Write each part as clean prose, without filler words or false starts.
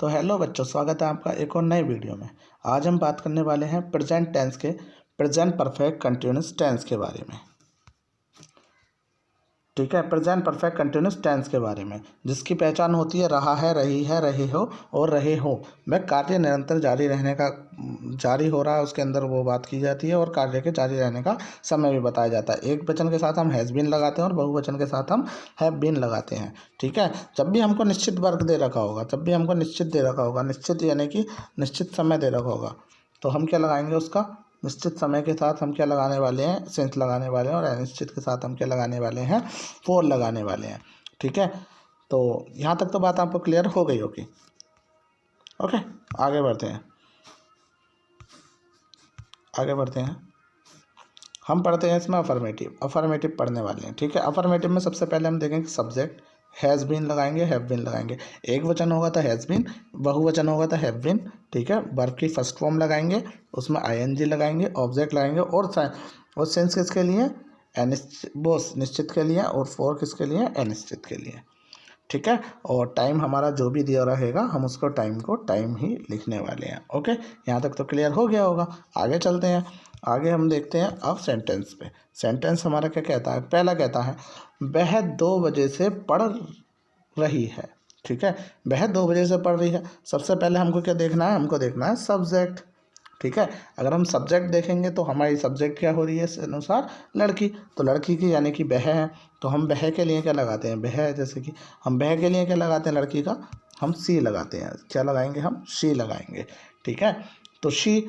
तो हेलो बच्चों, स्वागत है आपका एक और नए वीडियो में। आज हम बात करने वाले हैं प्रेजेंट टेंस के प्रेजेंट परफेक्ट कंटिन्यूस टेंस के बारे में। ठीक है, प्रेजेंट परफेक्ट कंटिन्यूस टेंस के बारे में, जिसकी पहचान होती है रहा है, रही है, रहे हो और रहे हो। वह कार्य निरंतर जारी रहने का जारी हो रहा है, उसके अंदर वो बात की जाती है और कार्य के जारी रहने का समय भी बताया जाता है। एक वचन के साथ हम हैज़ बीन लगाते हैं और बहुवचन के साथ हम हैव बीन लगाते हैं। ठीक है, जब भी हमको निश्चित वर्ग दे रखा होगा, निश्चित यानी कि निश्चित समय दे रखा होगा, तो हम क्या लगाएंगे, उसका निश्चित समय के साथ हम क्या लगाने वाले हैं, सिंस लगाने वाले हैं, और अनिश्चित के साथ हम क्या लगाने वाले हैं, फोर लगाने वाले हैं। ठीक है, तो यहाँ तक तो बात आपको क्लियर हो गई होगी। ओके, आगे बढ़ते हैं। हम पढ़ते हैं इसमें अफर्मेटिव पढ़ने वाले हैं। ठीक है, अफर्मेटिव में सबसे पहले हम देखेंगे सब्जेक्ट हैज़ बीन लगाएंगे, हैव बीन लगाएंगे। एक वचन होगा तो हैज़ बीन, बहुवचन होगा तो हैव बीन। ठीक है, वर्ब की फर्स्ट फॉर्म लगाएंगे, उसमें आईएनजी लगाएंगे, ऑब्जेक्ट लगाएंगे, और सेंस किसके लिए, वो निश्चित के लिए, और फॉर किसके लिए, अनिश्चित के लिए। ठीक है, और टाइम हमारा जो भी दिया रहेगा हम उसको टाइम ही लिखने वाले हैं। ओके, यहाँ तक तो क्लियर हो गया होगा। आगे चलते हैं, आगे हम देखते हैं अब सेंटेंस पे। सेंटेंस हमारा क्या कहता है, पहला कहता है वह 2 बजे से पढ़ रही है। ठीक है, वह 2 बजे से पढ़ रही है। सबसे पहले हमको क्या देखना है, हमको देखना है सब्जेक्ट। ठीक है, अगर हम सब्जेक्ट देखेंगे तो हमारी सब्जेक्ट क्या हो रही है, इस अनुसार लड़की, तो लड़की की यानी कि वह है, तो हम वह के लिए क्या लगाते हैं, वह, जैसे कि हम वह के लिए क्या लगाते हैं, लड़की का हम सी लगाते हैं। क्या लगाएंगे, हम शी लगाएंगे। ठीक है, तो शी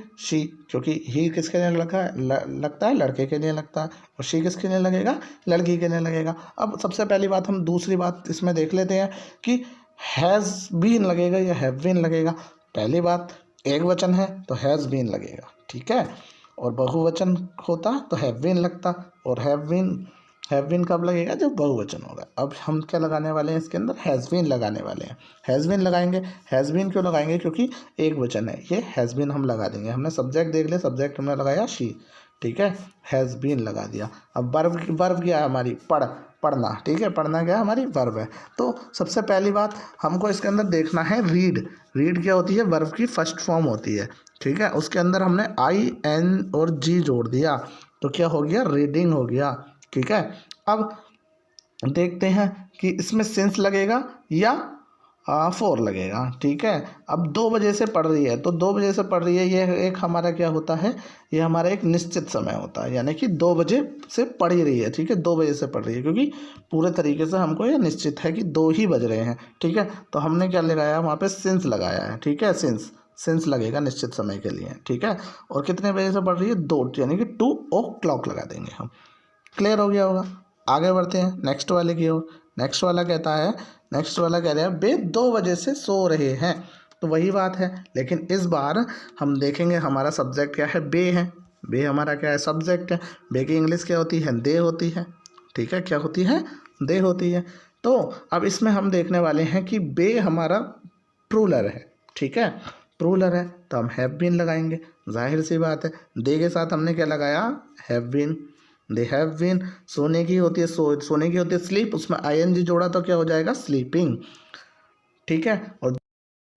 क्योंकि ही किसके लिए लगता है, लड़के के लिए लगता है, और शी किसके लिए लगेगा, लड़की के लिए लगेगा। अब सबसे पहली बात, हम दूसरी बात इसमें देख लेते हैं कि हैज़ बीन लगेगा या हैव बीन लगेगा। पहली बात, एक वचन है तो हैज़ बीन लगेगा। ठीक है, और बहुवचन होता तो हैव बीन लगता, और हैव बीन कब लगेगा, जब बहुवचन होगा। अब हम क्या लगाने वाले हैं, इसके अंदर हैज़ बीन लगाने वाले हैं। हैज़ बीन लगाएंगे, हैज़ बीन क्यों लगाएंगे, क्योंकि एक वचन है, ये हैज़ बीन हम लगा देंगे। हमने सब्जेक्ट देख लिया, सब्जेक्ट हमने लगाया शी। ठीक है, हैज़ बीन लगा दिया। अब वर्ब क्या है हमारी, पढ़ना। ठीक है, पढ़ना क्या है, हमारी वर्ब है। तो सबसे पहली बात हमको इसके अंदर देखना है रीड क्या होती है, वर्ब की फर्स्ट फॉर्म होती है। ठीक है, उसके अंदर हमने आई एन और जी जोड़ दिया तो क्या हो गया, रीडिंग हो गया। ठीक है, अब देखते हैं कि इसमें सिंस लगेगा या फोर लगेगा। ठीक है, अब 2 बजे से पढ़ रही है, तो 2 बजे से पढ़ रही है, ये एक हमारा क्या होता है, ये हमारा एक निश्चित समय होता है, यानी कि 2 बजे से पढ़ ही रही है। ठीक है, 2 बजे से पढ़ रही है, क्योंकि पूरे तरीके से हमको ये निश्चित है कि 2 ही बज रहे हैं। ठीक है, तो हमने क्या लगाया, वहाँ पे सिंस लगाया है। ठीक है, सिंस लगेगा निश्चित समय के लिए। ठीक है, और कितने बजे से पढ़ रही है, 2, यानी कि 2 o'clock लगा देंगे हम। क्लियर हो गया होगा। आगे बढ़ते हैं नेक्स्ट वाले की ओर। नेक्स्ट वाला कह रहा है वे 2 बजे से सो रहे हैं। तो वही बात है, लेकिन इस बार हम देखेंगे हमारा सब्जेक्ट क्या है, बे है। बे हमारा क्या है, सब्जेक्ट है। बे की इंग्लिश क्या होती है, दे होती है। ठीक है, क्या होती है, दे होती है। तो अब इसमें हम देखने वाले हैं कि बे हमारा प्लूरल है। ठीक है, प्लूरल है तो हम हैव बीन लगाएंगे, जाहिर सी बात है। दे के साथ हमने क्या लगाया, have been. They have been, सोने की होती है स्लीप, उसमें आईएनजी जोड़ा तो क्या हो जाएगा, स्लीपिंग। ठीक है, और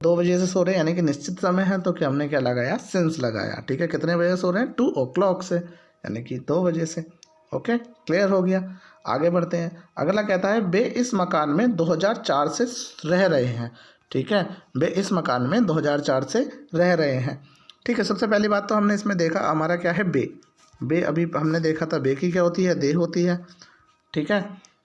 2 बजे से सो रहे हैं यानी कि निश्चित समय है, तो क्या हमने क्या लगाया, सिंस लगाया। ठीक है, कितने बजे सो रहे हैं, 2 o'clock से, यानी कि 2 बजे से। ओके, क्लियर हो गया। आगे बढ़ते हैं, अगला कहता है वे इस मकान में 2004 से रह रहे हैं। ठीक है, वे इस मकान में 2004 से रह रहे हैं। ठीक है, सबसे पहली बात तो हमने इसमें देखा हमारा क्या है, बे अभी हमने देखा था, बे की क्या होती है, दे होती है। ठीक है,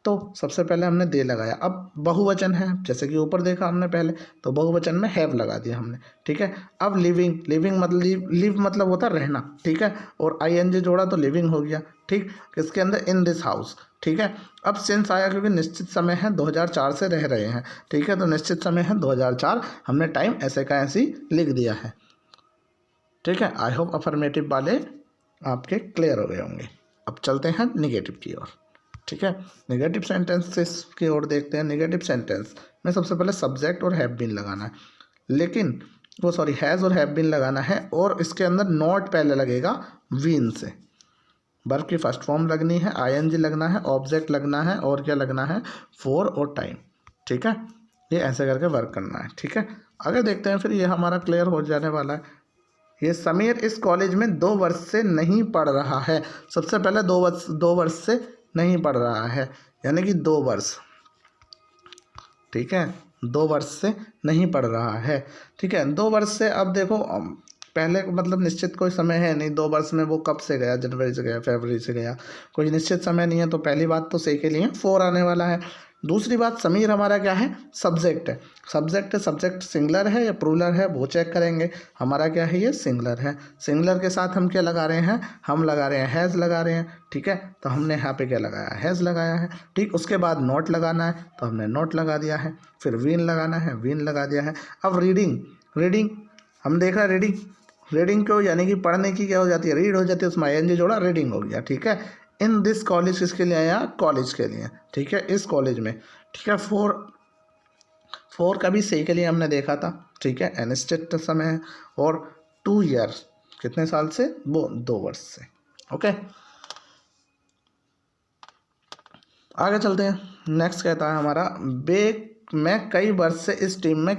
तो सबसे पहले हमने दे लगाया। अब बहुवचन है, जैसे कि ऊपर देखा हमने पहले, तो बहुवचन में हैव लगा दिया हमने। ठीक है, अब लिविंग मतलब लिव मतलब होता है रहना। ठीक है, और आईएनजी जोड़ा तो लिविंग हो गया। ठीक, किसके अंदर, इन दिस हाउस। ठीक है, अब सिंस आया क्योंकि निश्चित समय है, 2004 से रह रहे हैं। ठीक है, तो निश्चित समय है 2004, हमने टाइम ऐसे का ऐसे लिख दिया है। ठीक है, आई होप अफर्मेटिव वाले आपके क्लियर हो गए होंगे। अब चलते हैं निगेटिव की ओर। ठीक है, निगेटिव सेंटेंसेस की ओर देखते हैं। निगेटिव सेंटेंस में सबसे पहले सब्जेक्ट और हैव बीन लगाना है, लेकिन हैज़ और हैव बीन लगाना है, और इसके अंदर नॉट पहले लगेगा वीन से। वर्ब की फर्स्ट फॉर्म लगनी है, आईएनजी लगना है, ऑब्जेक्ट लगना है, और क्या लगना है, फॉर और टाइम। ठीक है, ये ऐसे करके वर्क करना है। ठीक है, आगे देखते हैं, फिर ये हमारा क्लियर हो जाने वाला है। ये समीर इस कॉलेज में 2 वर्ष से नहीं पढ़ रहा है। सबसे पहले 2 वर्ष से नहीं पढ़ रहा है, यानी कि 2 वर्ष, ठीक है, 2 वर्ष से नहीं पढ़ रहा है, ठीक है। 2 वर्ष से, अब देखो पहले मतलब निश्चित कोई समय है नहीं, 2 वर्ष में वो कब से गया, जनवरी से गया, फरवरी से गया, कोई निश्चित समय नहीं है। तो पहली बात तो से के लिए 4 आने वाला है। दूसरी बात, समीर हमारा क्या है, सब्जेक्ट है। सब्जेक्ट सिंगुलर है या प्लूरल है वो चेक करेंगे। हमारा क्या है, ये सिंगुलर है। सिंगुलर के साथ हम क्या लगा रहे हैं, हम लगा रहे हैं हैज़ लगा रहे हैं, ठीक है। तो हमने यहाँ पे क्या लगाया, हैज़ लगाया है, ठीक। उसके बाद नोट लगाना है, तो हमने नोट लगा दिया है। फिर वीन लगाना है, वीन लगा दिया है। अब रीडिंग हम देख रहे हैं, रीडिंग क्यों, यानी कि पढ़ने की क्या हो जाती है, रीड हो जाती है, उसमें ING जोड़ा, रीडिंग हो गया, ठीक है। इन दिस कॉलेज किसके लिए आया, कॉलेज के लिए, ठीक है, इस कॉलेज में, ठीक है। 4 का भी सही के लिए हमने देखा था, ठीक है, अनिश्चित समय है। और 2 ईयर्स कितने साल से, वो 2 वर्ष से, ओके। आगे चलते हैं। नेक्स्ट कहता है हमारा, मैं कई वर्ष से इस टीम में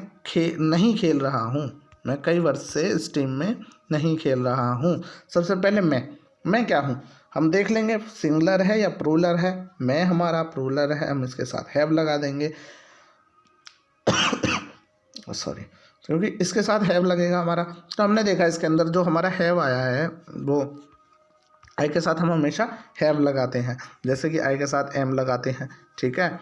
नहीं खेल रहा हूँ। मैं कई वर्ष से इस टीम में नहीं खेल रहा हूँ। सबसे पहले मैं क्या हूँ, हम देख लेंगे सिंगुलर है या प्लूरल है। मैं हमारा प्लूरल है, हम इसके साथ हैव लगा देंगे सॉरी, क्योंकि इसके साथ हैव लगेगा हमारा। तो हमने देखा इसके अंदर जो हमारा हैव आया है, वो आई के साथ हम हमेशा हैव लगाते हैं, जैसे कि आई के साथ एम लगाते हैं, ठीक है।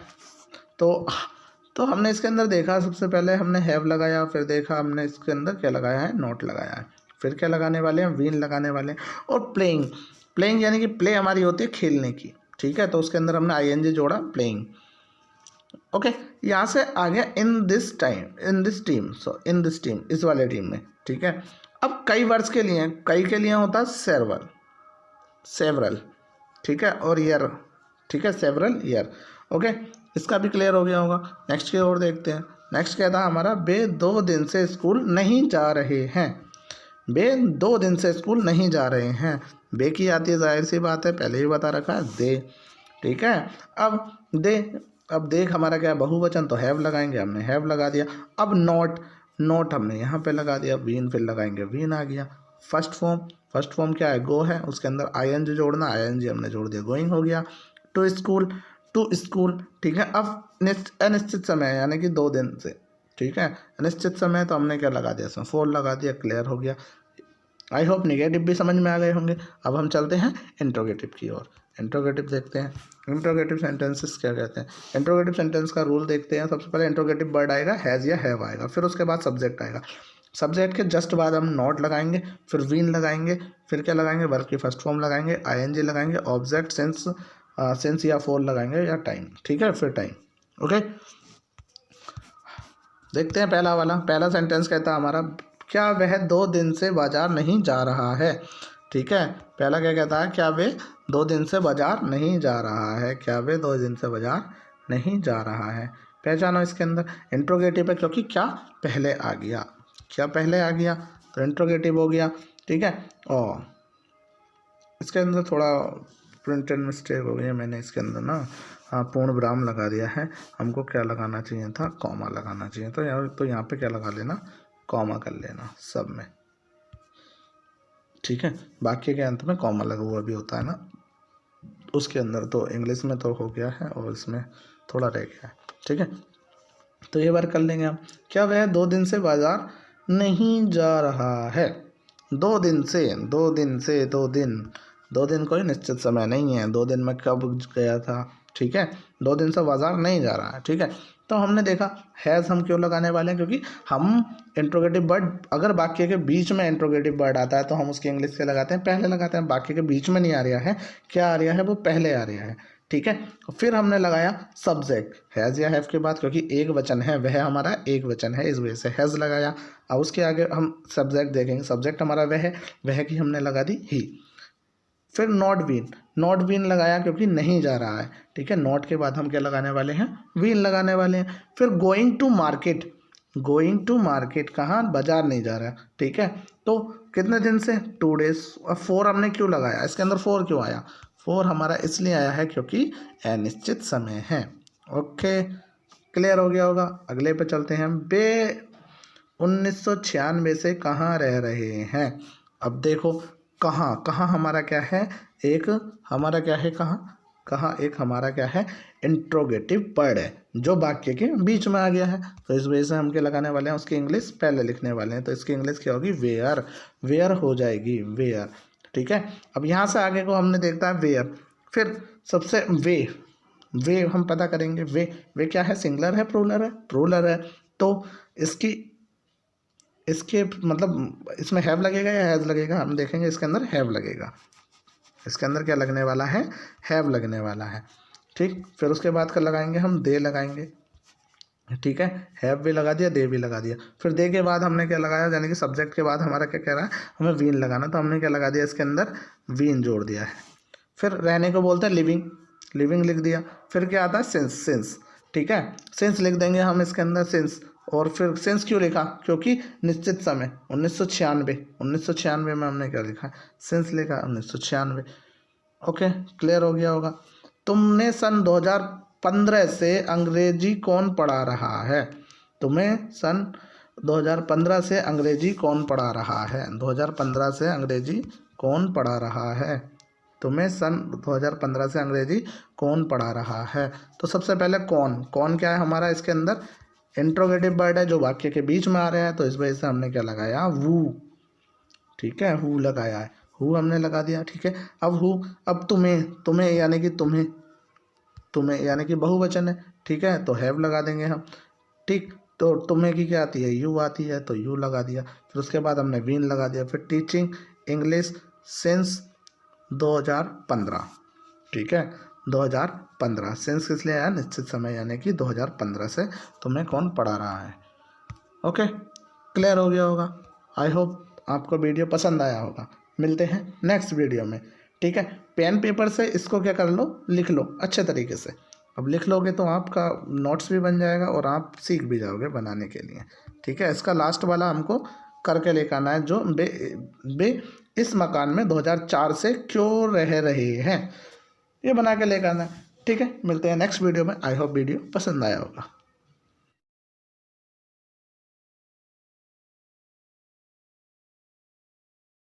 तो हमने इसके अंदर देखा, सबसे पहले हमने हैव लगाया, फिर देखा हमने इसके अंदर क्या लगाया है, नोट लगाया है। फिर क्या लगाने वाले हैं, वीन लगाने वाले हैं। और प्लेइंग यानी कि प्ले हमारी होती है खेलने की, ठीक है। तो उसके अंदर हमने ING जोड़ा, प्लेइंग, ओके। यहाँ से आ गया इन दिस टीम, इस वाले टीम में, ठीक है। अब कई वर्ष के लिए, कई के लिए होता है सेवरल, ठीक है, और ईयर, ठीक है, सेवरल ईयर, ओके। इसका भी क्लियर हो गया होगा। नेक्स्ट की ओर देखते हैं। नेक्स्ट कहता है हमारा, वे 2 दिन से स्कूल नहीं जा रहे हैं। वे 2 दिन से स्कूल नहीं जा रहे हैं। बे की आती है, जाहिर सी बात है, पहले ही बता रखा है, दे, ठीक है। अब देख हमारा क्या है, बहुवचन, तो हैव लगाएंगे, हमने हैव लगा दिया। अब नोट हमने यहाँ पे लगा दिया, वीन फिर लगाएंगे, वीन आ गया। फर्स्ट फॉर्म क्या है, गो है, उसके अंदर ING जोड़ना, ING हमने जोड़ दिया, गोइंग हो गया। टू स्कूल, ठीक है। अब अनिश्चित समय यानी कि 2 दिन से, ठीक है, अनिश्चित समय, तो हमने क्या लगा दिया, इसमें 4 लगा दिया, क्लियर हो गया। आई होप निगेटिव भी समझ में आ गए होंगे। अब हम चलते हैं इंट्रोगेटिव की ओर। इंट्रोगेटिव देखते हैं, इंट्रोगेटिव सेंटेंसेस क्या कहते हैं। इंट्रोगेटिव सेंटेंस का रूल देखते हैं। सबसे पहले इंट्रोगेटिव वर्ड आएगा, हैज़ या हैव आएगा, फिर उसके बाद सब्जेक्ट आएगा। सब्जेक्ट के जस्ट बाद हम नॉट लगाएंगे, फिर वीन लगाएंगे, फिर क्या लगाएंगे, वर्ब की फर्स्ट फॉर्म लगाएंगे, ING लगाएंगे, ऑब्जेक्ट सेंस या फॉर लगाएंगे, या टाइम, ठीक है, फिर टाइम, ओके। देखते हैं पहला सेंटेंस कहता है हमारा, क्या वह 2 दिन से बाजार नहीं जा रहा है, ठीक है। पहला क्या कहता है, क्या वे 2 दिन से बाजार नहीं जा रहा है, क्या वे 2 दिन से बाजार नहीं जा रहा है। पहचानो इसके अंदर इंट्रोगेटिव है, क्योंकि क्या पहले आ गया, तो इंट्रोगेटिव हो गया, ठीक है। और इसके अंदर थोड़ा प्रिंटेड मिस्टेक हो गई है, मैंने इसके अंदर ना पूर्ण विराम लगा दिया है। हमको क्या लगाना चाहिए था, कॉमा लगाना चाहिए। तो यहाँ पे क्या लगा लेना, कॉमा कर लेना सब में, ठीक है। बाकी के अंत में कॉमा लगा हुआ भी होता है ना उसके अंदर, तो इंग्लिश में तो हो गया है और इसमें थोड़ा रह गया है, ठीक है। तो ये बार कर लेंगे हम। क्या वह 2 दिन से बाजार नहीं जा रहा है। 2 दिन कोई निश्चित समय नहीं है। 2 दिन में कब गया था, ठीक है। 2 दिन से बाजार नहीं जा रहा है, ठीक है। तो हमने देखा हैज़ हम क्यों लगाने वाले हैं, क्योंकि हम इंट्रोगेटिव वर्ड, अगर वाक्य के बीच में इंट्रोगेटिव वर्ड आता है तो हम उसके इंग्लिश से लगाते हैं, पहले लगाते हैं। वाक्य के बीच में नहीं आ रहा है, क्या आ रहा है, वो पहले आ रहा है, ठीक है। फिर हमने लगाया सब्जेक्ट हैज़ या हैव के बाद, क्योंकि एक वचन है, वह हमारा एक वचन है, इस वजह से हैज़ लगाया। अब उसके आगे हम सब्जेक्ट देखेंगे, सब्जेक्ट हमारा वह की हमने लगा दी ही। फिर नॉट बीन लगाया, क्योंकि नहीं जा रहा है, ठीक है। नॉट के बाद हम क्या लगाने वाले हैं, वीन लगाने वाले हैं। फिर गोइंग टू मार्केट, कहाँ, बाजार नहीं जा रहा, ठीक है। तो कितने दिन से, 2 डेज। और 4 हमने क्यों लगाया, इसके अंदर 4 क्यों आया, 4 हमारा इसलिए आया है क्योंकि अनिश्चित समय है, ओके, क्लियर हो गया होगा। अगले पे चलते हैं। 1996 से कहाँ रह रहे हैं। अब देखो कहाँ कहाँ हमारा क्या है, एक हमारा क्या है, कहाँ कहाँ एक हमारा क्या है, इंट्रोगेटिव वर्ड है जो वाक्य के बीच में आ गया है। तो इस वजह से हम क्या लगाने वाले हैं, उसकी इंग्लिश पहले लिखने वाले हैं। तो इसकी इंग्लिश क्या होगी, वेयर, वेयर हो जाएगी, वेयर। ठीक है, अब यहाँ से आगे को हमने देखता है वेयर, फिर सबसे वे हम पता करेंगे। वे क्या है, सिंगुलर है, प्लूरल है, प्लूरल है। तो इसके मतलब इसमें हैव लगेगा या हैज़ लगेगा, हम देखेंगे। इसके अंदर हैव लगेगा, इसके अंदर क्या लगने वाला है, हैव लगने वाला है। ठीक, फिर उसके बाद का लगाएंगे हम, दे लगाएंगे। ठीक है, हैव भी लगा दिया, दे भी लगा दिया। फिर दे के बाद हमने क्या लगाया, यानी कि सब्जेक्ट के बाद हमारा क्या कह रहा है, हमें वीन लगाना। तो हमने क्या लगा दिया, इसके अंदर वीन जोड़ दिया है। फिर रहने को बोलते हैं लिविंग, लिविंग लिख दिया। फिर क्या आता है, सिंस, सिंस। ठीक है, सिंस लिख देंगे हम इसके अंदर, सिंस। और फिर सिंस क्यों लिखा, क्योंकि निश्चित समय 1996 में हमने क्या लिखा, सिंस लिखा 1996। ओके, क्लियर हो गया होगा। तुमने सन 2015 से अंग्रेजी कौन पढ़ा रहा है, तुम्हें सन 2015 से अंग्रेजी कौन पढ़ा रहा है, 2015 से अंग्रेजी कौन पढ़ा रहा है, तुम्हें सन 2015 से अंग्रेजी कौन पढ़ा रहा है। तो सबसे पहले कौन, कौन क्या है हमारा, इसके अंदर इंट्रोगेटिव वर्ड है जो वाक्य के बीच में आ रहा है। तो इस वजह से हमने क्या लगाया, वू। ठीक है, हु लगाया है, हु हमने लगा दिया। ठीक है, अब हु, अब तुम्हें यानी कि तुम्हें यानी कि बहुवचन है। ठीक है, तो हैव लगा देंगे हम। ठीक, तो तुम्हें की क्या आती है, यू आती है, तो यू लगा दिया। फिर उसके बाद हमने वीन लगा दिया। फिर टीचिंग इंग्लिश सिंस 2015। ठीक है, 2015 सिंस किस लिए आया, निश्चित समय, यानी कि 2015 से तुम्हें कौन पढ़ा रहा है। ओके, क्लियर हो गया होगा। आई होप आपको वीडियो पसंद आया होगा। मिलते हैं नेक्स्ट वीडियो में। ठीक है, पेन पेपर से इसको क्या कर लो, लिख लो अच्छे तरीके से। अब लिख लोगे तो आपका नोट्स भी बन जाएगा और आप सीख भी जाओगे बनाने के लिए। ठीक है, इसका लास्ट वाला हमको करके लेकर आना है, जो बे इस मकान में 2004 से क्यों रह रहे हैं, ये बना के लेकर आना है। ठीक है, मिलते हैं नेक्स्ट वीडियो में। आई होप वीडियो पसंद आया होगा।